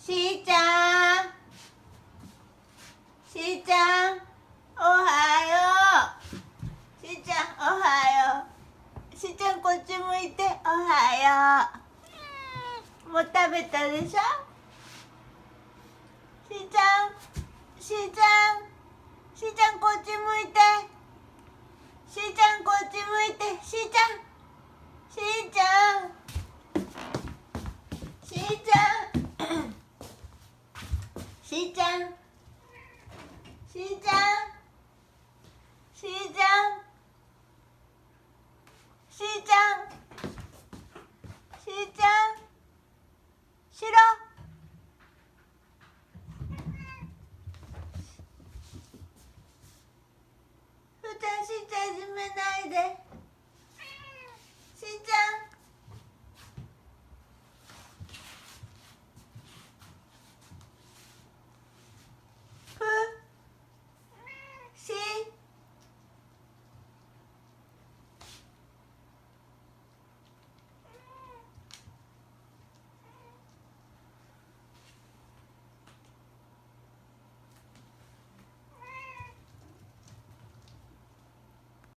しーちゃん、しーちゃん、おはよう。しーちゃん、おはよう。しーちゃん、こっち向いて、おはよう。もう食べたでしょ。しーちゃん、しーちゃん、しーちゃん、こっち向いて。しーちゃん、こっち向いて。しーちゃん、しーちゃん、しーちゃん、しーちゃん、しーちゃん、しーちゃん、しーちゃん、しーちゃん、しろ。ふーちゃん、しーちゃんいじめないで。しーちゃん。